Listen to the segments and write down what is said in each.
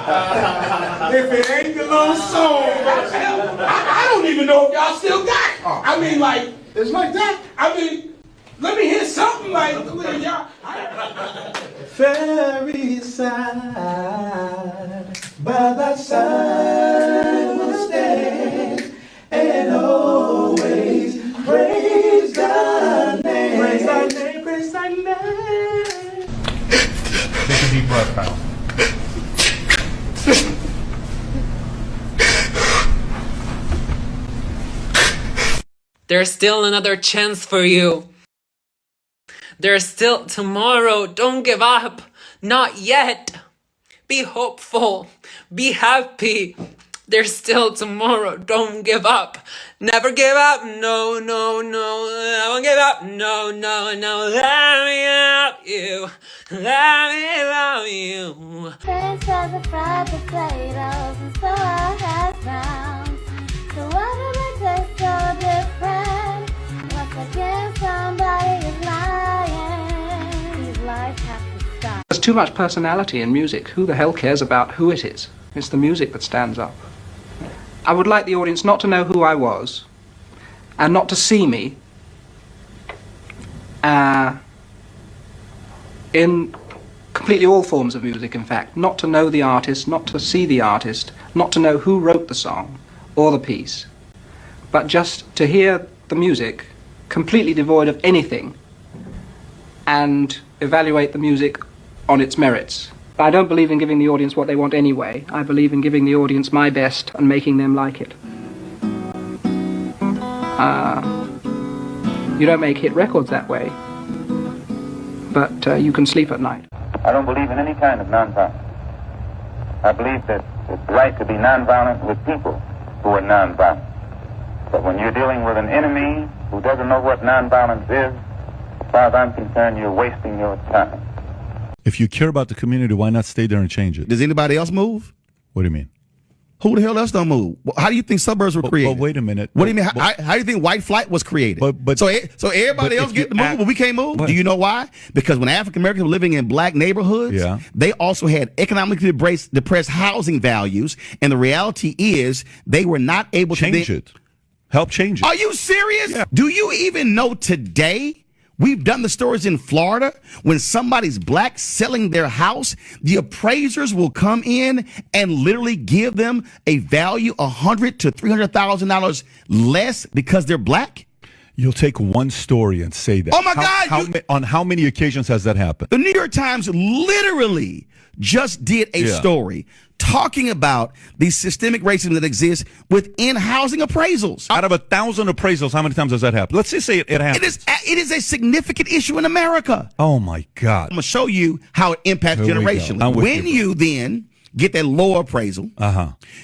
If it ain't the little song, I don't even know if y'all still got it. I mean, like, it's like that. I mean, let me hear something like y'all. Fairy side, by thy side will stand, and always praise thy name. Praise thy name, praise thy name. Take a deep breath, pal. There's still another chance for you. There's still tomorrow. Don't give up. Not yet. Be hopeful. Be happy. There's still tomorrow. Don't give up. Never give up. No, no, no. I won't give up. No, no, no. Let me love you. Let me love you. Friends had the fried potatoes, and so I had rounds. So why do they taste so different? Once again, somebody is lying. These lies have to stop. There's too much personality in music. Who the hell cares about who it is? It's the music that stands up. I would like the audience not to know who I was, and not to see me in completely all forms of music, in fact. Not to know the artist, not to see the artist, not to know who wrote the song or the piece, but just to hear the music completely devoid of anything and evaluate the music on its merits. I don't believe in giving the audience what they want anyway. I believe in giving the audience my best and making them like it. You don't make hit records that way, but you can sleep at night. I don't believe in any kind of nonviolence. I believe that it's right to be nonviolent with people who are nonviolent. But when you're dealing with an enemy who doesn't know what nonviolence is, as far as I'm concerned, you're wasting your time. If you care about the community, why not stay there and change it? Does anybody else move? What do you mean? Who the hell else don't move? How do you think suburbs were created? But wait a minute. What do you mean? How do you think white flight was created? So everybody else get to move, but we can't move? Do you know why? Because when African Americans were living in black neighborhoods, they also had economically depressed housing values, and the reality is they were not able to change it. Help change it. Are you serious? Yeah. Do you even know today? We've done the stories in Florida when somebody's black selling their house, the appraisers will come in and literally give them a value $100,000 to $300,000 less because they're black. You'll take one story and say that. Oh my God! On how many occasions has that happened? The New York Times literally just did a story talking about the systemic racism that exists within housing appraisals. Out of 1,000 appraisals, how many times does that happen? Let's just say it happens. It is a significant issue in America. Oh, my God. I'm going to show you how it impacts generationally. When you then get that low appraisal,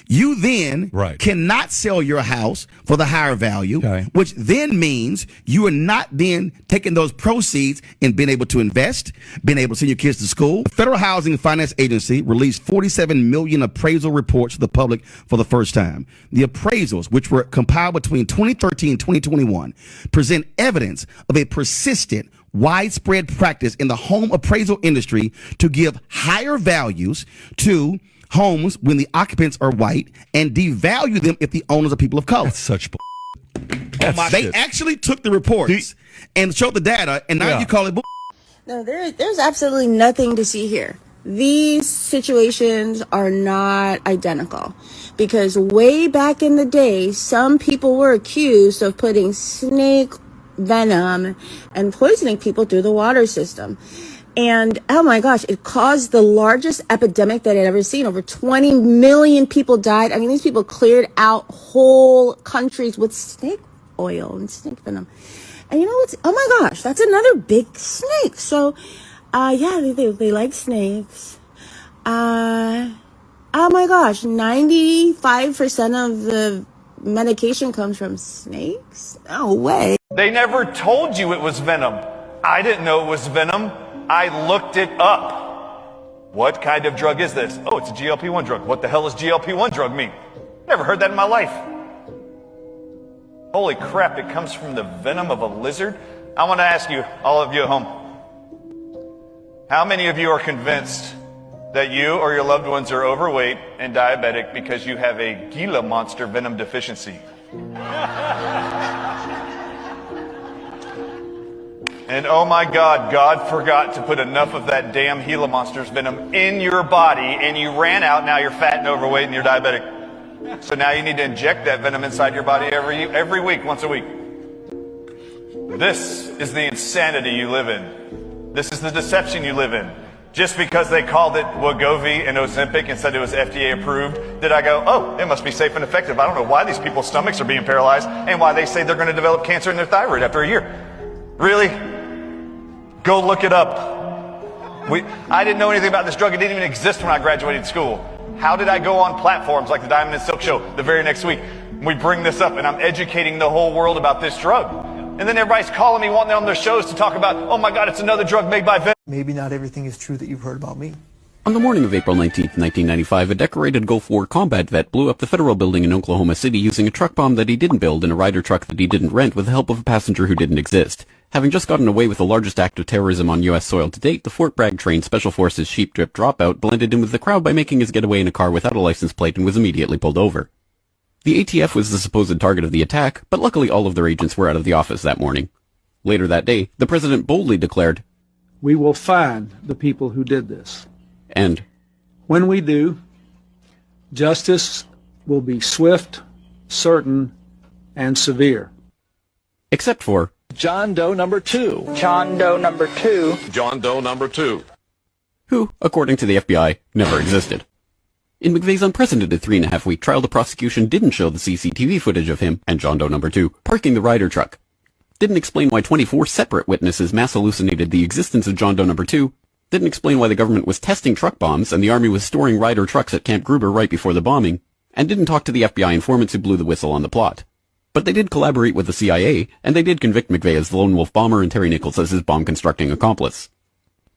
you then cannot sell your house for the higher value, which then means you are not then taking those proceeds and being able to invest, being able to send your kids to school. The Federal Housing Finance Agency released 47 million appraisal reports to the public for the first time. The appraisals, which were compiled between 2013 and 2021, present evidence of a persistent widespread practice in the home appraisal industry to give higher values to homes when the occupants are white and devalue them if the owners are people of color. That's such bull. They actually took the reports and showed the data, and now you call it bull. No, there's absolutely nothing to see here. These situations are not identical because way back in the day, some people were accused of putting snake venom and poisoning people through the water system. And oh my gosh, it caused the largest epidemic that I'd ever seen. Over 20 million people died. I mean, these people cleared out whole countries with snake oil and snake venom. And you know what's, oh my gosh, that's another big snake. So, yeah, they like snakes. Oh my gosh, 95% of the medication comes from snakes? No way. They never told you it was venom. I didn't know it was venom. I looked it up. What kind of drug is this? Oh, it's a GLP-1 drug. What the hell does GLP-1 drug mean? Never heard that in my life. Holy crap, it comes from the venom of a lizard? I want to ask you, all of you at home, how many of you are convinced that you or your loved ones are overweight and diabetic because you have a Gila monster venom deficiency. And oh my God, God forgot to put enough of that damn Gila monster's venom in your body, and you ran out. Now you're fat and overweight and you're diabetic. So now you need to inject that venom inside your body every week, once a week. This is the insanity you live in. This is the deception you live in. Just because they called it Wegovy and Ozempic and said it was FDA approved, did I go, oh, it must be safe and effective. I don't know why these people's stomachs are being paralyzed and why they say they're going to develop cancer in their thyroid after a year. Really? Go look it up. I didn't know anything about this drug. It didn't even exist when I graduated school. How did I go on platforms like the Diamond and Silk Show the very next week? We bring this up and I'm educating the whole world about this drug. And then everybody's calling me, wanting on their shows to talk about, oh my God, it's another drug made by venom. Maybe not everything is true that you've heard about me. On the morning of April 19, 1995, a decorated Gulf War combat vet blew up the federal building in Oklahoma City using a truck bomb that he didn't build and a Ryder truck that he didn't rent with the help of a passenger who didn't exist. Having just gotten away with the largest act of terrorism on U.S. soil to date, the Fort Bragg-trained Special Forces Sheep Drip Dropout blended in with the crowd by making his getaway in a car without a license plate and was immediately pulled over. The ATF was the supposed target of the attack, but luckily all of their agents were out of the office that morning. Later that day, the president boldly declared, "We will find the people who did this. And when we do, justice will be swift, certain, and severe." Except for John Doe number 2. John Doe number 2. John Doe number 2. Who, according to the FBI, never existed. In McVeigh's unprecedented 3.5-week trial, the prosecution didn't show the CCTV footage of him and John Doe number 2 parking the Ryder truck. Didn't explain why 24 separate witnesses mass hallucinated the existence of John Doe number 2. Didn't explain why the government was testing truck bombs and the Army was storing Ryder trucks at Camp Gruber right before the bombing. And didn't talk to the FBI informants who blew the whistle on the plot. But they did collaborate with the CIA, and they did convict McVeigh as the lone wolf bomber and Terry Nichols as his bomb-constructing accomplice.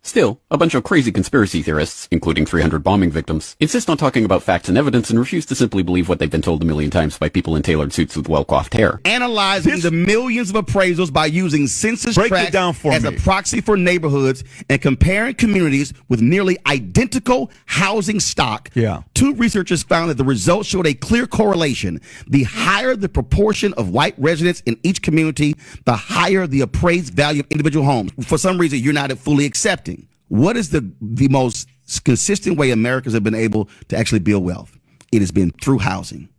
Still, a bunch of crazy conspiracy theorists, including 300 bombing victims, insist on talking about facts and evidence and refuse to simply believe what they've been told a million times by people in tailored suits with well-coiffed hair. Analyzing the millions of appraisals by using census tracts as a proxy for neighborhoods and comparing communities with nearly identical housing stock, two researchers found that the results showed a clear correlation. The higher the proportion of white residents in each community, the higher the appraised value of individual homes. For some reason, you're not fully accepting. What is the most consistent way Americans have been able to actually build wealth? It has been through housing.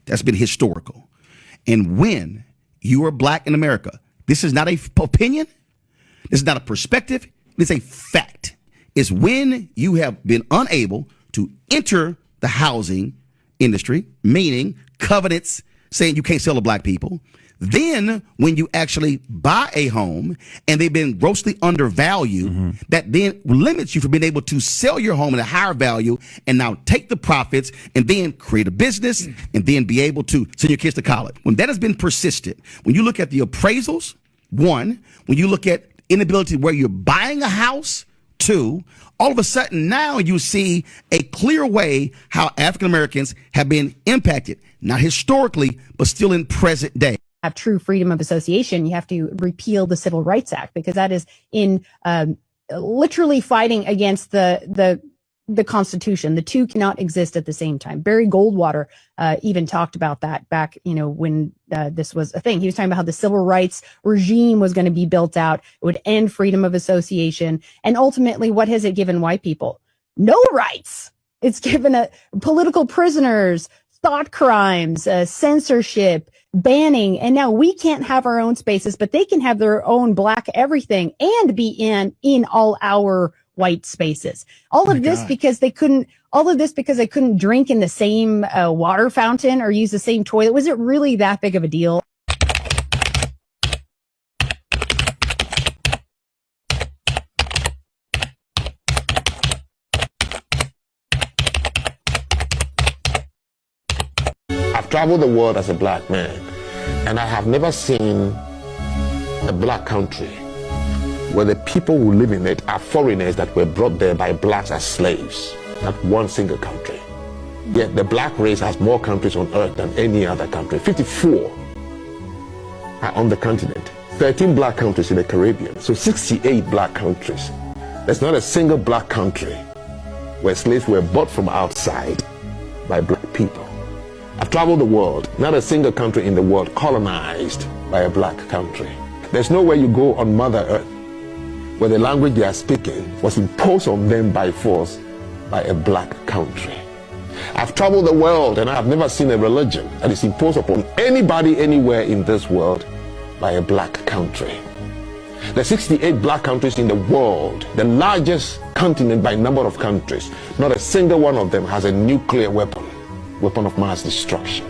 That's been historical. And when you are black in America, this is not an opinion. This is not a perspective. It's a fact. It's when you have been unable to enter the housing industry, meaning covenants saying you can't sell to black people. Then when you actually buy a home and they've been grossly undervalued, that then limits you from being able to sell your home at a higher value and now take the profits and then create a business and then be able to send your kids to college. When that has been persistent, when you look at the appraisals, one, when you look at inability where you're buying a house, two, all of a sudden now you see a clear way how African Americans have been impacted, not historically, but still in present day. Have true freedom of association, you have to repeal the Civil Rights Act, because that is in literally fighting against the Constitution. The two cannot exist at the same time. Barry Goldwater even talked about that back, when this was a thing. He was talking about how the civil rights regime was going to be built out. It would end freedom of association. And ultimately, what has it given white people? No rights. It's given political prisoners, thought crimes, censorship, banning, and now we can't have our own spaces, but they can have their own black everything and be in all our white spaces. All of this because they couldn't drink in the same water fountain or use the same toilet. Was it really that big of a deal? I've traveled the world as a black man, and I have never seen a black country where the people who live in it are foreigners that were brought there by blacks as slaves. Not one single country. Yet the black race has more countries on earth than any other country. 54 are on the continent. 13 black countries in the Caribbean. So 68 black countries. There's not a single black country where slaves were bought from outside by black people. I've traveled the world, not a single country in the world colonized by a black country. There's nowhere you go on Mother Earth where the language they are speaking was imposed on them by force by a black country. I've traveled the world and I have never seen a religion that is imposed upon anybody anywhere in this world by a black country. There are 68 black countries in the world, the largest continent by number of countries. Not a single one of them has a nuclear weapon of mass destruction.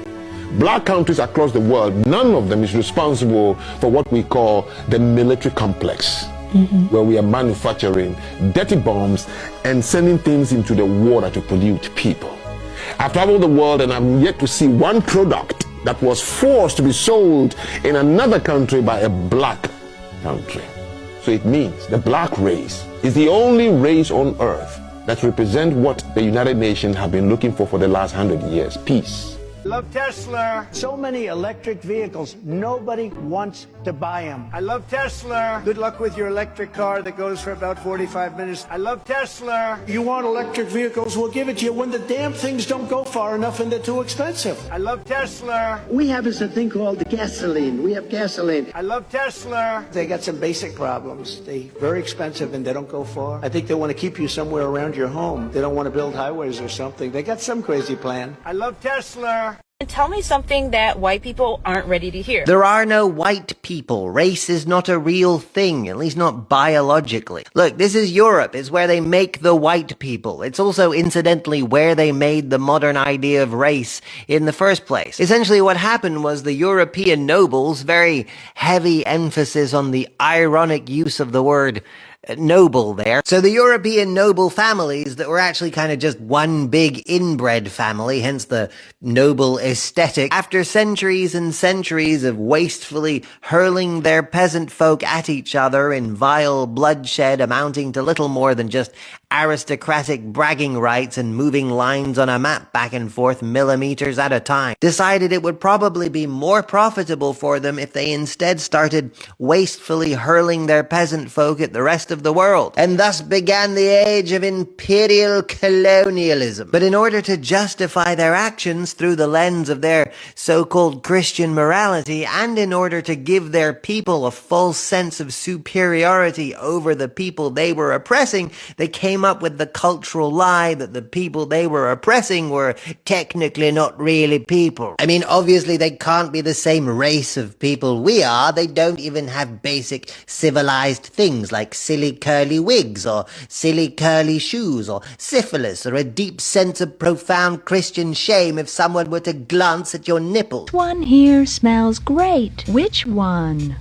Black countries across the world, none of them is responsible for what we call the military complex, where we are manufacturing dirty bombs and sending things into the water to pollute people. I've traveled the world and I'm yet to see one product that was forced to be sold in another country by a black country. So it means the black race is the only race on earth that represents what the United Nations have been looking for the last 100 years, peace. I love Tesla. So many electric vehicles. Nobody wants to buy them. I love Tesla. Good luck with your electric car that goes for about 45 minutes. I love Tesla. You want electric vehicles? We'll give it to you when the damn things don't go far enough and they're too expensive. I love Tesla. We have this thing called gasoline. We have gasoline. I love Tesla. They got some basic problems. They're very expensive and they don't go far. I think they want to keep you somewhere around your home. They don't want to build highways or something. They got some crazy plan. I love Tesla. Tell me something that white people aren't ready to hear. There are no white people. Race is not a real thing, at least not biologically. Look, this is Europe. It's where they make the white people. It's also, incidentally, where they made the modern idea of race in the first place. Essentially, what happened was the European nobles, very heavy emphasis on the ironic use of the word noble there. So the European noble families that were actually kind of just one big inbred family, hence the noble aesthetic, after centuries and centuries of wastefully hurling their peasant folk at each other in vile bloodshed amounting to little more than just aristocratic bragging rights and moving lines on a map back and forth millimeters at a time, decided it would probably be more profitable for them if they instead started wastefully hurling their peasant folk at the rest of the world. And thus began the age of imperial colonialism. But in order to justify their actions through the lens of their so-called Christian morality, and in order to give their people a false sense of superiority over the people they were oppressing, they came up with the cultural lie that the people they were oppressing were technically not really people. I mean, obviously they can't be the same race of people we are. They don't even have basic civilized things like silly curly wigs or silly curly shoes or syphilis or a deep sense of profound Christian shame if someone were to glance at your nipples. One here smells great. Which one?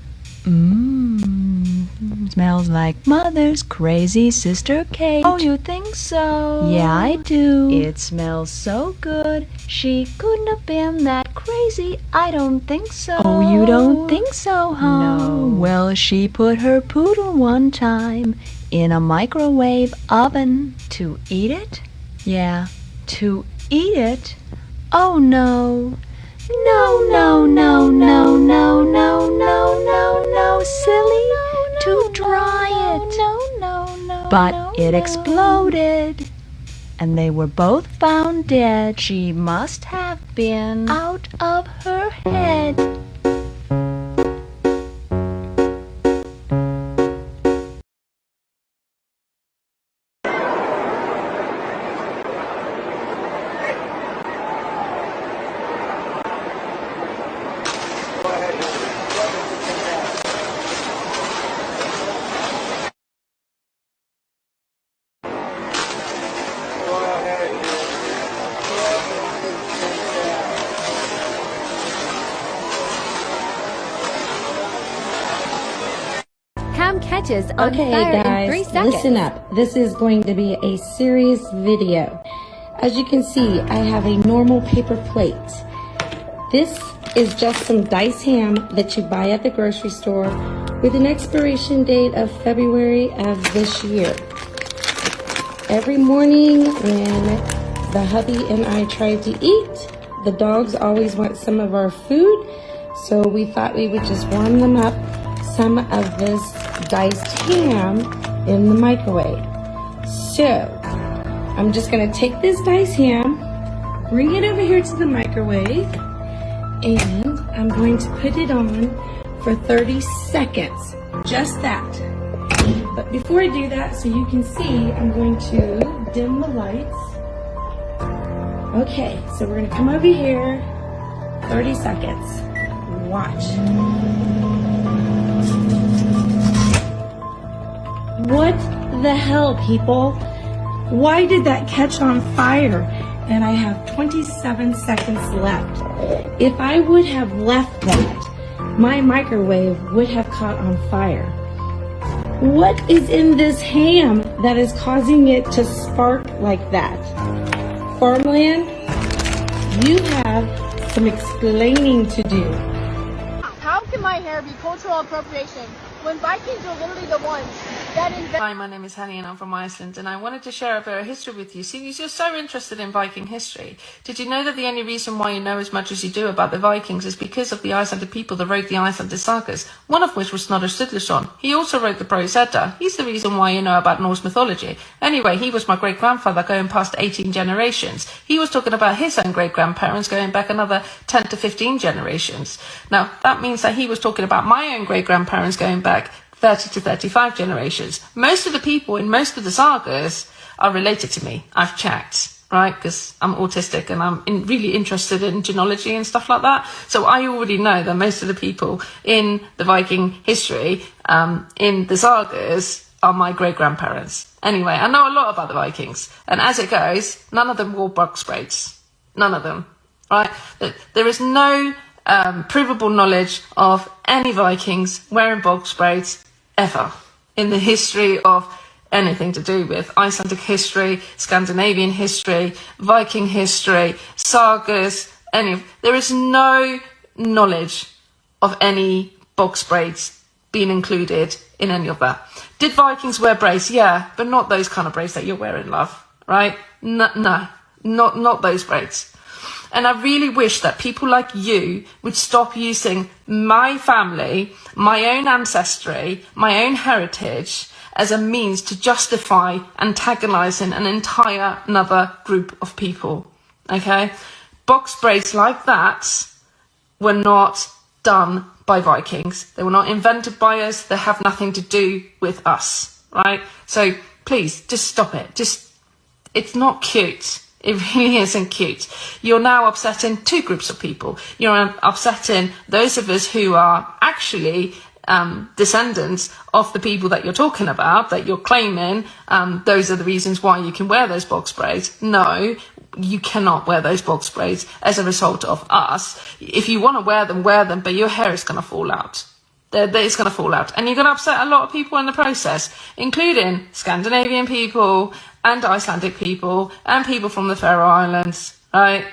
Smells like Mother's crazy sister Kate. Oh, you think so? Yeah, I do. It smells so good. She couldn't have been that crazy. I don't think so. Oh, you don't think so, huh? No. Well, she put her poodle one time in a microwave oven. To eat it? Yeah, to eat it? Oh, no. No, no, no, no, no, no, no, no, no, silly, to dry it. But it exploded, and they were both found dead. She must have been out of her head. Catches on fire in 3 seconds. Listen up. This is going to be a serious video. As you can see, I have a normal paper plate. This is just some diced ham that you buy at the grocery store with an expiration date of February of this year. Every morning when the hubby and I try to eat, the dogs always want some of our food, so we thought we would just warm them up some of this diced ham in the microwave. So, I'm just going to take this dice ham, bring it over here to the microwave, and I'm going to put it on for 30 seconds. Just that. But before I do that, so you can see, I'm going to dim the lights. Okay, so we're going to come over here, 30 seconds. Watch. What the hell, people? Why did that catch on fire? And I have 27 seconds left. If I would have left that, my microwave would have caught on fire. What is in this ham that is causing it to spark like that? Farmland, you have some explaining to do. How can my hair be cultural appropriation when Vikings were literally the ones that invented... Hi, my name is Henny and I'm from Iceland, and I wanted to share a bit of history with you. See, you're so interested in Viking history. Did you know that the only reason why you know as much as you do about the Vikings is because of the Icelandic people that wrote the Icelandic sagas, one of which was Snorri Sturluson. He also wrote the Prose Edda. He's the reason why you know about Norse mythology. Anyway, he was my great-grandfather going past 18 generations. He was talking about his own great-grandparents going back another 10 to 15 generations. Now, that means that he was talking about my own great-grandparents going back 30 to 35 generations. Most of the people in most of the sagas are related to me. I've checked, right? Because I'm autistic and I'm really interested in genealogy and stuff like that. So I already know that most of the people in the Viking history, in the sagas, are my great-grandparents. Anyway, I know a lot about the Vikings. And as it goes, none of them wore box braids. None of them, right? There is no provable knowledge of any Vikings wearing box braids ever in the history of anything to do with Icelandic history, Scandinavian history, Viking history, sagas, there is no knowledge of any box braids being included in any of that. Did Vikings wear braids? Yeah, but not those kind of braids that you're wearing, love, right? No, not those braids. And I really wish that people like you would stop using my family, my own ancestry, my own heritage as a means to justify antagonizing an entire another group of people. Okay? Box braids like that were not done by Vikings. They were not invented by us. They have nothing to do with us. Right? So please, just stop it. It's not cute. It really isn't cute. You're now upsetting two groups of people. You're upsetting those of us who are actually descendants of the people that you're talking about, that you're claiming those are the reasons why you can wear those box braids. No, you cannot wear those box braids as a result of us. If you want to wear them, but your hair is going to fall out. It's going to fall out. And you're going to upset a lot of people in the process, including Scandinavian people and Icelandic people and people from the Faroe Islands, right?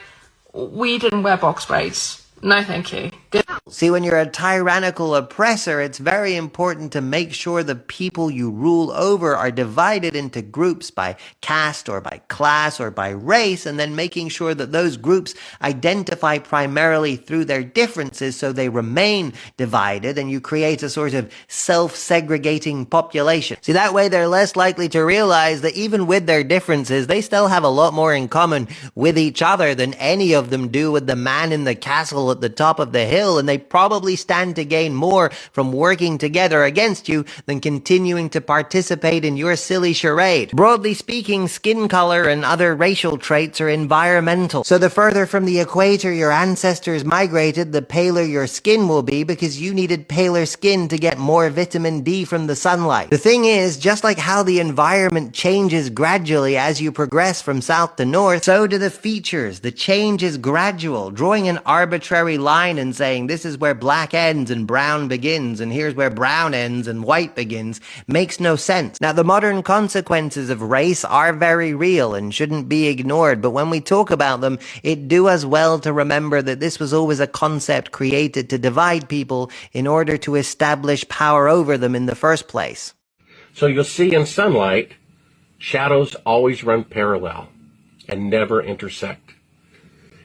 We didn't wear box braids. No, thank you. Good. See, when you're a tyrannical oppressor, it's very important to make sure the people you rule over are divided into groups by caste or by class or by race, and then making sure that those groups identify primarily through their differences so they remain divided, and you create a sort of self-segregating population. See, that way they're less likely to realize that even with their differences, they still have a lot more in common with each other than any of them do with the man in the castle at the top of the hill, and they probably stand to gain more from working together against you than continuing to participate in your silly charade. Broadly speaking, skin color and other racial traits are environmental. So the further from the equator your ancestors migrated, the paler your skin will be because you needed paler skin to get more vitamin D from the sunlight. The thing is, just like how the environment changes gradually as you progress from south to north, so do the features. The change is gradual. Drawing an arbitrary line and saying this is where black ends and brown begins and here's where brown ends and white begins makes no sense. Now, the modern consequences of race are very real and shouldn't be ignored, but when we talk about them, it do us well to remember that this was always a concept created to divide people in order to establish power over them in the first place. So you'll see in sunlight, shadows always run parallel and never intersect.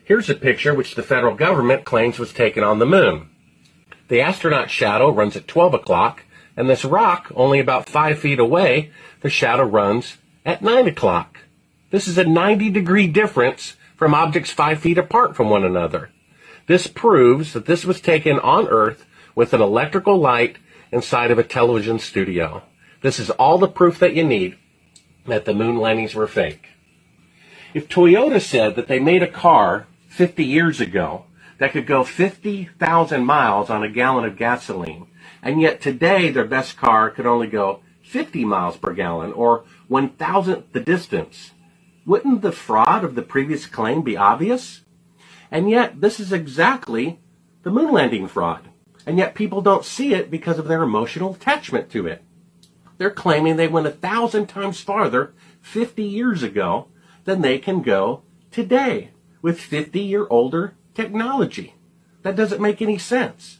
Here's a picture which the federal government claims was taken on the moon. The astronaut shadow runs at 12 o'clock, and this rock, only about 5 feet away, the shadow runs at 9 o'clock. This is a 90-degree difference from objects 5 feet apart from one another. This proves that this was taken on Earth with an electrical light inside of a television studio. This is all the proof that you need that the moon landings were fake. If Toyota said that they made a car 50 years ago that could go 50,000 miles on a gallon of gasoline, and yet today their best car could only go 50 miles per gallon, or 1,000th the distance, wouldn't the fraud of the previous claim be obvious? And yet this is exactly the moon landing fraud. And yet people don't see it because of their emotional attachment to it. They're claiming they went 1,000 times farther 50 years ago than they can go today with 50-year-older technology. That doesn't make any sense.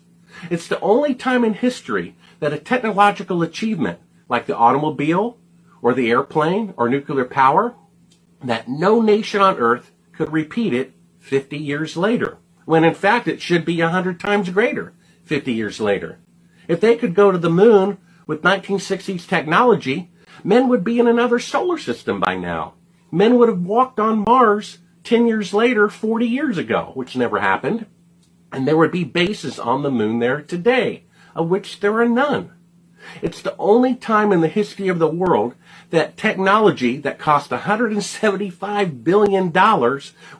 It's the only time in history that a technological achievement like the automobile or the airplane or nuclear power, that no nation on earth could repeat it 50 years later, when in fact it should be 100 times greater 50 years later. If they could go to the moon with 1960s technology, men would be in another solar system by now. Men would have walked on Mars 10 years later, 40 years ago, which never happened. And there would be bases on the moon there today, of which there are none. It's the only time in the history of the world that technology that cost $175 billion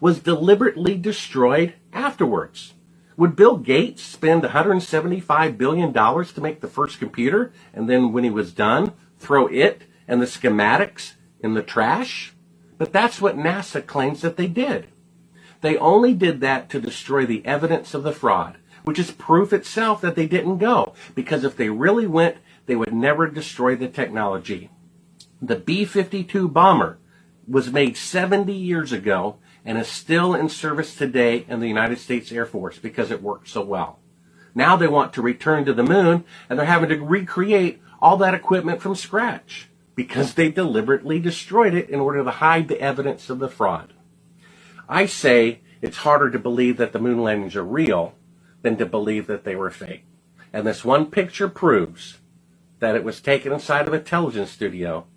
was deliberately destroyed afterwards. Would Bill Gates spend $175 billion to make the first computer, and then when he was done, throw it and the schematics in the trash? But that's what NASA claims that they did. They only did that to destroy the evidence of the fraud, which is proof itself that they didn't go. Because if they really went, they would never destroy the technology. The B-52 bomber was made 70 years ago and is still in service today in the United States Air Force because it worked so well. Now they want to return to the moon, and they're having to recreate all that equipment from scratch because they deliberately destroyed it in order to hide the evidence of the fraud. I say it's harder to believe that the moon landings are real than to believe that they were fake. And this one picture proves that it was taken inside of a television studio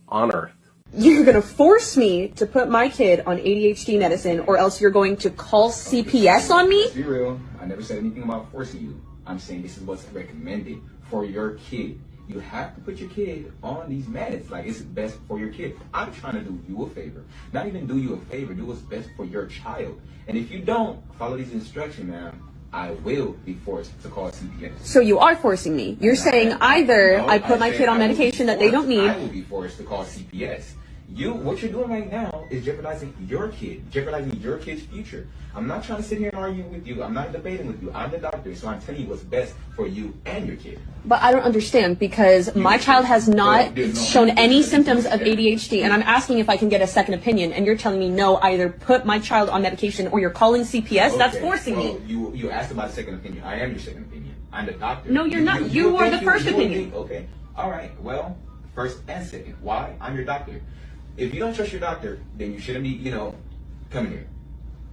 on Earth. You're going to force me to put my kid on ADHD medicine, or else you're going to call CPS on me? Let's be real. I never said anything about forcing you. I'm saying this is what's recommended for your kid. You have to put your kid on these meds. Like, it's best for your kid. I'm trying to do you a favor. Not even do you a favor. Do what's best for your child. And if you don't follow these instructions, man, I will be forced to call CPS. So you are forcing me. You're saying either I put my kid on medication that they don't need. I will be forced to call CPS. What you're doing right now is jeopardizing your kid, jeopardizing your kid's future. I'm not trying to sit here and argue with you. I'm not debating with you. I'm the doctor, so I'm telling you what's best for you and your kid. But I don't understand, because my child has not shown any symptoms of ADHD, and I'm asking if I can get a second opinion, and you're telling me no, either put my child on medication or you're calling CPS. Okay. That's forcing me. You asked about a second opinion. I am your second opinion. I'm the doctor. No, you're not. You are the first opinion. Okay. All right. Well, first and second. Why? I'm your doctor. If you don't trust your doctor, then you shouldn't be, coming here.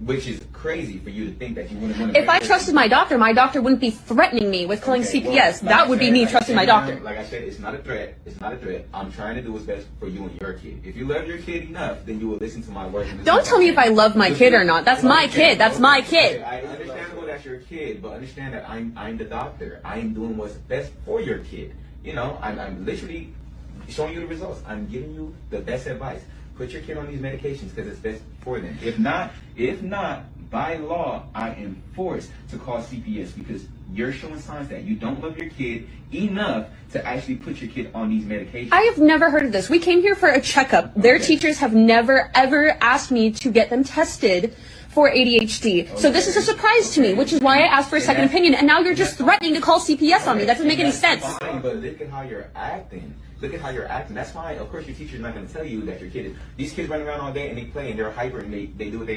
Which is crazy for you to think that you wouldn't want to. If I trusted my doctor wouldn't be threatening me with calling CPS. That would be me trusting my doctor. Like I said, it's not a threat. It's not a threat. I'm trying to do what's best for you and your kid. If you love your kid enough, then you will listen to my words. Don't tell me if I love my kid or not. That's my kid. That's my kid. I understand that's your kid, but understand that I'm the doctor. I'm doing what's best for your kid. I'm literally showing you the results. I'm giving you the best advice. Put your kid on these medications because it's best for them. If not, by law, I am forced to call CPS because you're showing signs that you don't love your kid enough to actually put your kid on these medications. I have never heard of this. We came here for a checkup. Their teachers have never, ever asked me to get them tested for ADHD. Okay. So this is a surprise to me, which is why I asked for a second opinion. And now you're just threatening to call CPS on me. That doesn't make any sense. Fine, but look at how you're acting. Look at how you're acting. That's fine. Of course, your teacher's not going to tell you that your kid is. These kids run around all day and they play and they're hyper and they do what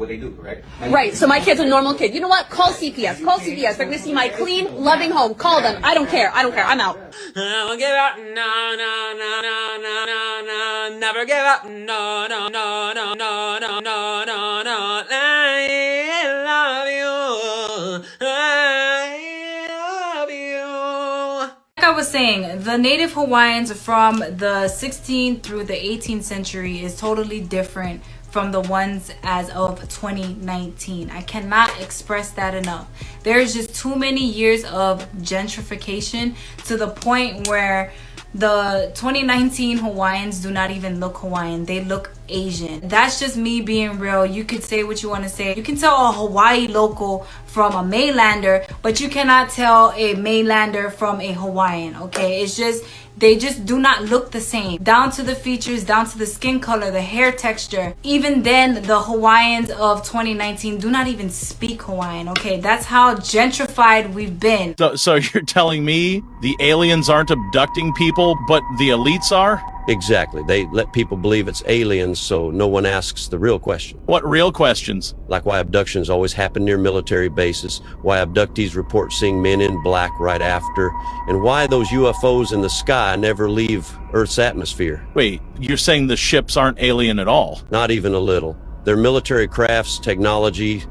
they do, correct? Right. So my kid's a normal kid. You know what? Call CPS. Call CPS. They're going to see my clean, loving home. Call them. I don't care. I'm out. Never give up. No, no, no, no, no, no, no. Never give up. No, no, no, no, no, no, no, no, no. I love you. I love you. Like I was saying, the native Hawaiians from the 16th through the 18th century is totally different from the ones as of 2019. I cannot express that enough. There's just too many years of gentrification to the point where the 2019 Hawaiians do not even look Hawaiian. They look Asian. That's just me being real. You could say what you want to say. You can tell a Hawaii local from a mainlander, but you cannot tell a mainlander from a Hawaiian, okay? It's just, they just do not look the same. Down to the features, down to the skin color, the hair texture. Even then, the Hawaiians of 2019 do not even speak Hawaiian, okay? That's how gentrified we've been. So you're telling me the aliens aren't abducting people, but the elites are? Exactly. They let people believe it's aliens so no one asks the real question. What real questions? Like why abductions always happen near military bases, why abductees report seeing men in black right after, and why those UFOs in the sky never leave Earth's atmosphere. Wait, you're saying the ships aren't alien at all? Not even a little. They're military crafts, technology,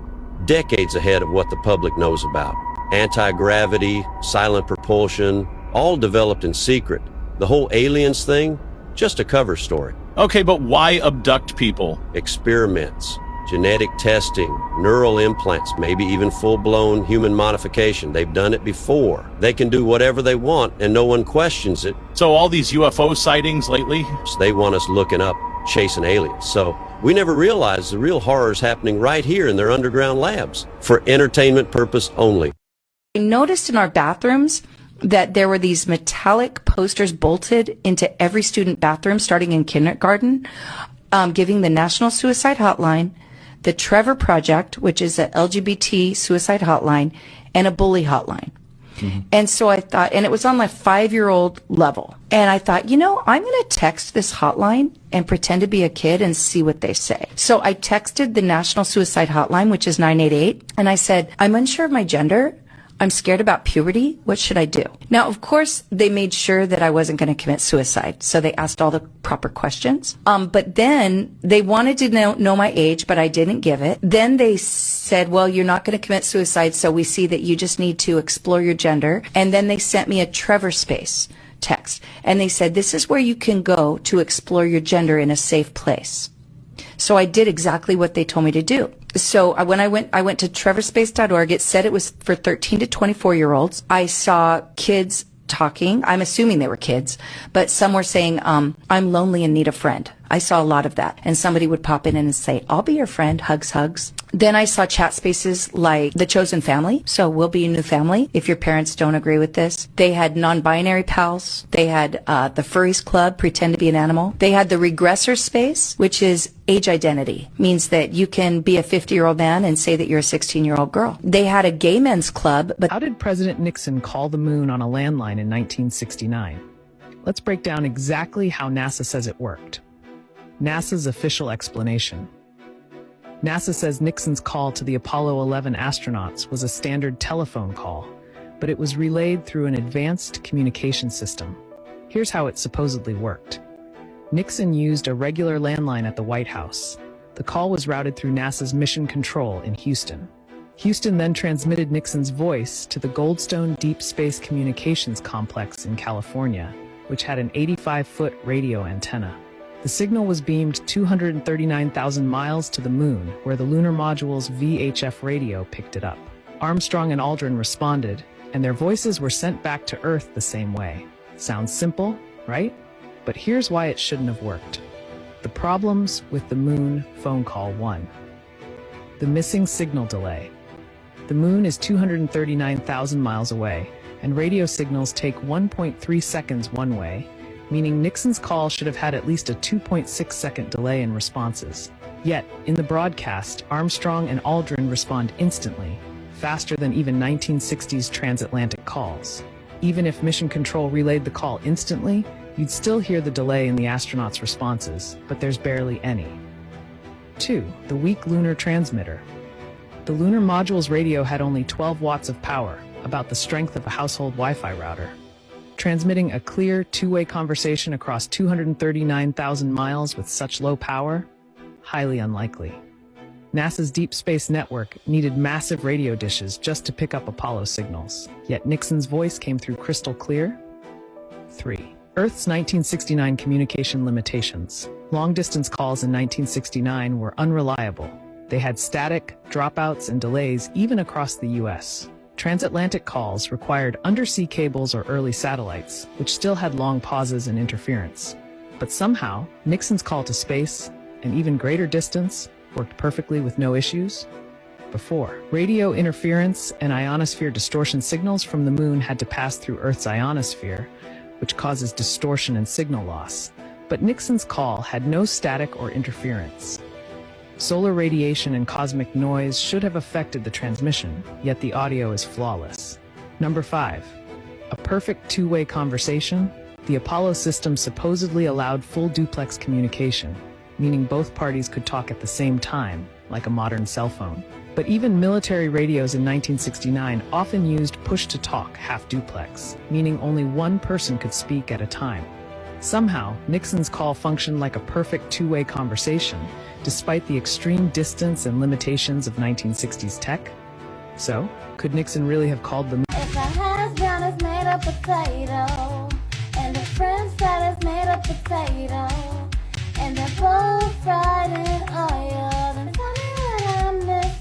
decades ahead of what the public knows about. Anti-gravity, silent propulsion, all developed in secret. The whole aliens thing, just a cover story. Okay, but why abduct people? Experiments, genetic testing, neural implants, maybe even full-blown human modification. They've done it before. They can do whatever they want and no one questions it. So all these UFO sightings lately? So they want us looking up, chasing aliens. So we never realized the real horror's happening right here in their underground labs, for entertainment purpose only. I noticed in our bathrooms that there were these metallic posters bolted into every student bathroom starting in kindergarten, giving the National Suicide Hotline, the Trevor Project, which is an LGBT suicide hotline, and a bully hotline. Mm-hmm. And so I thought, and it was on my 5-year-old level. And I thought, you know, I'm going to text this hotline and pretend to be a kid and see what they say. So I texted the National Suicide Hotline, which is 988, and I said, I'm unsure of my gender. I'm scared about puberty. What should I do? Now, of course, they made sure that I wasn't going to commit suicide. So they asked all the proper questions. But then they wanted to know my age, but I didn't give it. Then they said, well, you're not going to commit suicide. So we see that you just need to explore your gender. And then they sent me a Trevor space text. And they said, this is where you can go to explore your gender in a safe place. So I did exactly what they told me to do. So when I went to trevorspace.org. It said it was for 13 to 24-year-olds. I saw kids talking. I'm assuming they were kids, but some were saying, I'm lonely and need a friend. I saw a lot of that. And somebody would pop in and say, I'll be your friend. Hugs, hugs. Then I saw chat spaces like The Chosen Family. So we'll be a new family if your parents don't agree with this. They had non-binary pals. They had the Furries Club, pretend to be an animal. They had the Regressor space, which is age identity. Means that you can be a 50-year-old man and say that you're a 16-year-old girl. They had a gay men's club. But how did President Nixon call the moon on a landline in 1969? Let's break down exactly how NASA says it worked. NASA's official explanation. NASA says Nixon's call to the Apollo 11 astronauts was a standard telephone call, but it was relayed through an advanced communication system. Here's how it supposedly worked. Nixon used a regular landline at the White House. The call was routed through NASA's Mission Control in Houston. Houston then transmitted Nixon's voice to the Goldstone Deep Space Communications Complex in California, which had an 85-foot radio antenna. The signal was beamed 239,000 miles to the moon, where the lunar module's VHF radio picked it up. Armstrong and Aldrin responded, and their voices were sent back to Earth the same way. Sounds simple, right? But here's why it shouldn't have worked. The problems with the moon phone call 1. The missing signal delay. The moon is 239,000 miles away, and radio signals take 1.3 seconds one way, meaning Nixon's call should have had at least a 2.6-second delay in responses. Yet, in the broadcast, Armstrong and Aldrin respond instantly, faster than even 1960s transatlantic calls. Even if Mission Control relayed the call instantly, you'd still hear the delay in the astronauts' responses, but there's barely any. 2. The weak lunar transmitter. The lunar module's radio had only 12 watts of power, about the strength of a household Wi-Fi router. Transmitting a clear, two-way conversation across 239,000 miles with such low power? Highly unlikely. NASA's Deep Space Network needed massive radio dishes just to pick up Apollo signals. Yet Nixon's voice came through crystal clear? 3. Earth's 1969 communication limitations. Long-distance calls in 1969 were unreliable. They had static, dropouts, and delays even across the U.S. Transatlantic calls required undersea cables or early satellites, which still had long pauses and interference. But somehow, Nixon's call to space, and even greater distance, worked perfectly with no issues. Before, radio interference and ionosphere distortion signals from the moon had to pass through Earth's ionosphere, which causes distortion and signal loss. But Nixon's call had no static or interference. Solar radiation and cosmic noise should have affected the transmission, yet the audio is flawless. Number 5. A perfect two-way conversation. The Apollo system supposedly allowed full duplex communication, meaning both parties could talk at the same time, like a modern cell phone. But even military radios in 1969 often used push-to-talk half-duplex, meaning only one person could speak at a time. Somehow, Nixon's call functioned like a perfect two-way conversation, despite the extreme distance and limitations of 1960s tech. So, could Nixon really have called the moon? If a husband is made of potato, and a friend's that is made of potato, and they're both fried in oil, then tell me what I'm missing.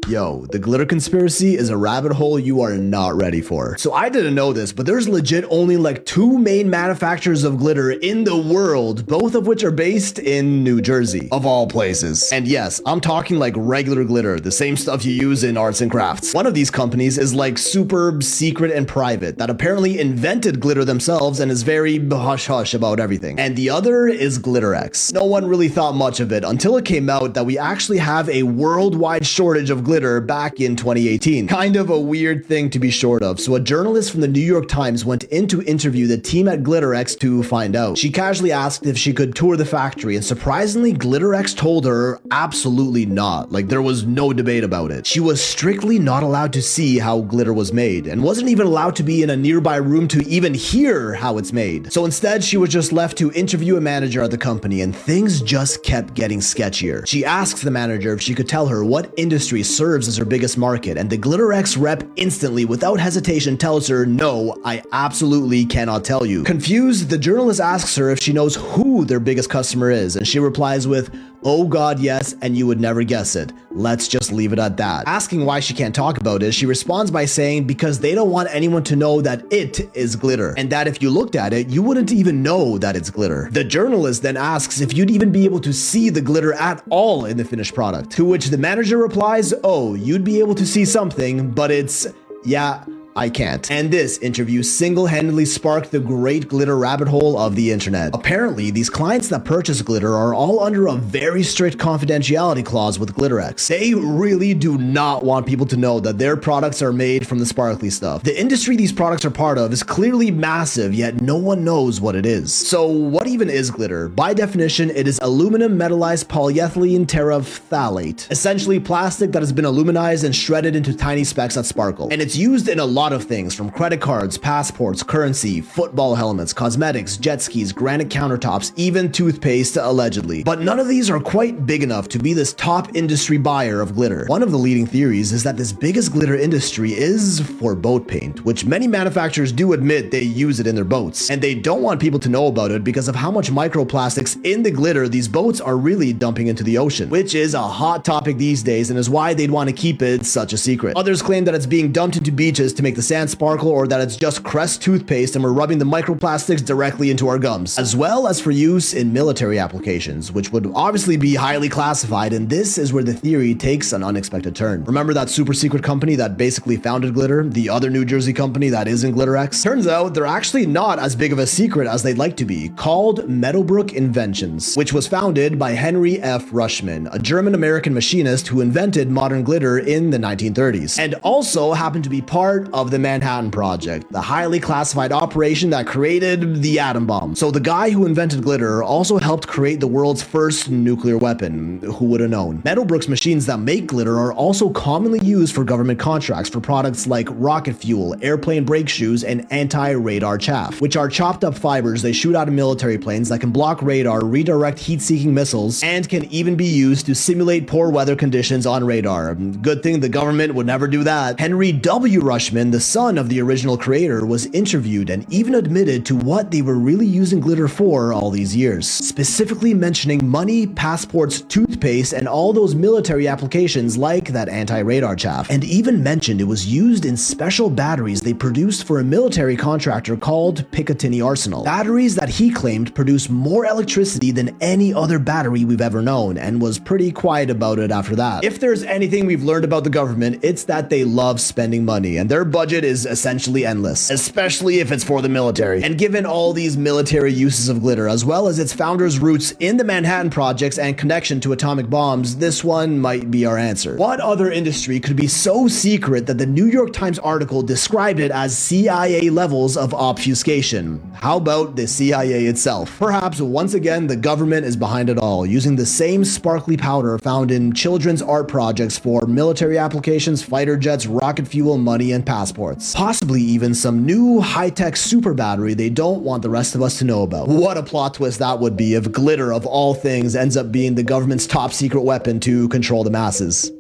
Yo, the glitter conspiracy is a rabbit hole you are not ready for. So I didn't know this, but there's legit only like 2 main manufacturers of glitter in the world, both of which are based in New Jersey, of all places. And yes, I'm talking like regular glitter, the same stuff you use in arts and crafts. One of these companies is like super secret and private, that apparently invented glitter themselves and is very hush-hush about everything. And the other is GlitterX. No one really thought much of it until it came out that we actually have a worldwide shortage of glitter back in 2018. Kind of a weird thing to be short of. So a journalist from the New York Times went in to interview the team at GlitterX to find out. She casually asked if she could tour the factory, and surprisingly, GlitterX told her absolutely not. Like, there was no debate about it. She was strictly not allowed to see how glitter was made, and wasn't even allowed to be in a nearby room to even hear how it's made. So instead, she was just left to interview a manager at the company, and things just kept getting sketchier. She asks the manager if she could tell her what industry serves as her biggest market, and the GlitterX rep instantly, without hesitation, tells her, "No, I absolutely cannot tell you." Confused, the journalist asks her if she knows who their biggest customer is, and she replies with, "Oh god, yes, and you would never guess it. Let's just leave it at that." Asking why she can't talk about it, she responds by saying because they don't want anyone to know that it is glitter, and that if you looked at it, you wouldn't even know that it's glitter. The journalist then asks if you'd even be able to see the glitter at all in the finished product, to which the manager replies, "Oh, you'd be able to see something, but it's, yeah, I can't." And this interview single-handedly sparked the great glitter rabbit hole of the internet. Apparently, these clients that purchase glitter are all under a very strict confidentiality clause with GlitterX. They really do not want people to know that their products are made from the sparkly stuff. The industry these products are part of is clearly massive, yet no one knows what it is. So what even is glitter? By definition, it is aluminum metallized polyethylene terephthalate, essentially plastic that has been aluminized and shredded into tiny specks that sparkle. And it's used in a lot of things, from credit cards, passports, currency, football helmets, cosmetics, jet skis, granite countertops, even toothpaste, allegedly. But none of these are quite big enough to be this top industry buyer of glitter. One of the leading theories is that this biggest glitter industry is for boat paint, which many manufacturers do admit they use it in their boats. And they don't want people to know about it because of how much microplastics in the glitter these boats are really dumping into the ocean, which is a hot topic these days and is why they'd want to keep it such a secret. Others claim that it's being dumped into beaches to make the sand sparkle, or that it's just Crest toothpaste and we're rubbing the microplastics directly into our gums, as well as for use in military applications, which would obviously be highly classified, and this is where the theory takes an unexpected turn. Remember that super secret company that basically founded glitter, the other New Jersey company that isn't GlitterX? Turns out they're actually not as big of a secret as they'd like to be, called Meadowbrook Inventions, which was founded by Henry F. Rushman, a German-American machinist who invented modern glitter in the 1930s, and also happened to be part of the Manhattan Project, the highly classified operation that created the atom bomb. So the guy who invented glitter also helped create the world's first nuclear weapon. Who would have known? Meadowbrook's machines that make glitter are also commonly used for government contracts for products like rocket fuel, airplane brake shoes, and anti-radar chaff, which are chopped up fibers they shoot out of military planes that can block radar, redirect heat-seeking missiles, and can even be used to simulate poor weather conditions on radar. Good thing the government would never do that. Henry W. Rushman the son of the original creator, was interviewed and even admitted to what they were really using glitter for all these years, specifically mentioning money, passports, toothpaste, and all those military applications like that anti-radar chaff, and even mentioned it was used in special batteries they produced for a military contractor called Picatinny Arsenal. Batteries that he claimed produce more electricity than any other battery we've ever known, and was pretty quiet about it after that. If there's anything we've learned about the government, it's that they love spending money, and their budget is essentially endless, especially if it's for the military. And given all these military uses of glitter, as well as its founder's roots in the Manhattan Projects and connection to atomic bombs, this one might be our answer. What other industry could be so secret that the New York Times article described it as CIA levels of obfuscation? How about the CIA itself? Perhaps once again the government is behind it all, using the same sparkly powder found in children's art projects for military applications, fighter jets, rocket fuel, money, and passports. Possibly even some new high-tech super battery they don't want the rest of us to know about. What a plot twist that would be if glitter of all things ends up being the government's top secret weapon to control the masses.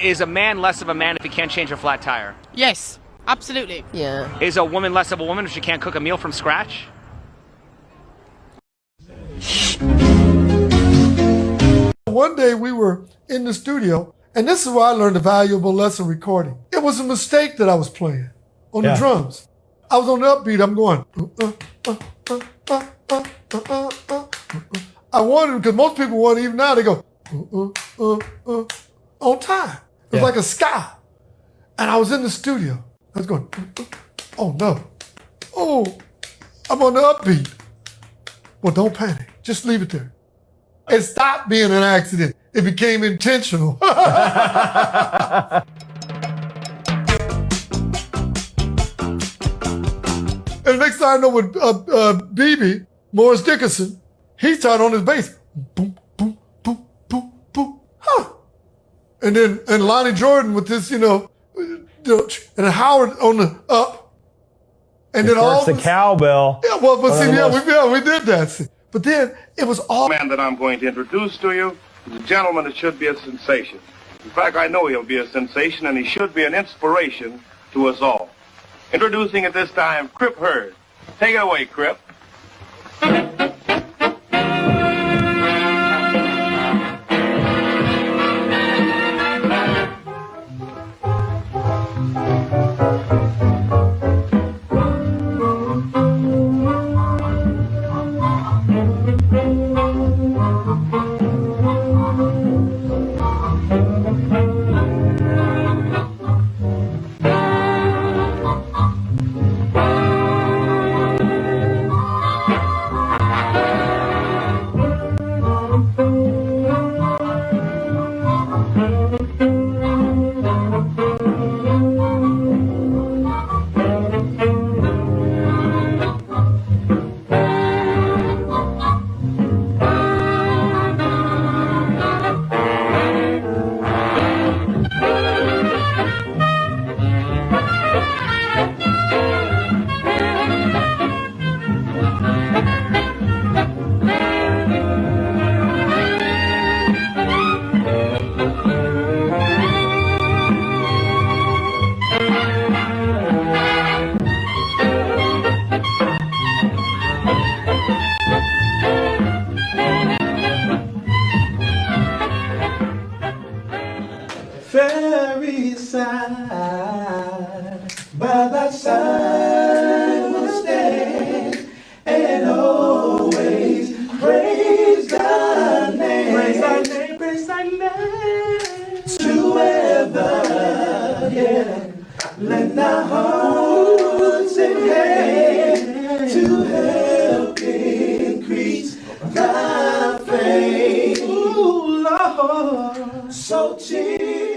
Is a man less of a man if he can't change a flat tire? Yes, absolutely. Yeah. Is a woman less of a woman if she can't cook a meal from scratch? One day we were in the studio, and this is where I learned a valuable lesson recording. It was a mistake that I was playing on the drums. I was on the upbeat, I'm going. I wanted, because most people want, even now, they go, on time. It was like a ska. And I was in the studio. I was going, oh no. Oh, I'm on the upbeat. Well, don't panic. Just leave it there. It stopped being an accident. It became intentional. And next thing I know with BB, Morris Dickinson, he started on his bass. Boom, boom, boom, boom, boom. Huh. And then Lonnie Jordan with this, and Howard on the up. And then all the cowbell. Yeah, well, but see, we did that. But then it was all. The man that I'm going to introduce to you is a gentleman that should be a sensation. In fact, I know he'll be a sensation, and he should be an inspiration to us all. Introducing at this time, Crip Hurd. Take it away, Crip. oh, so cheap.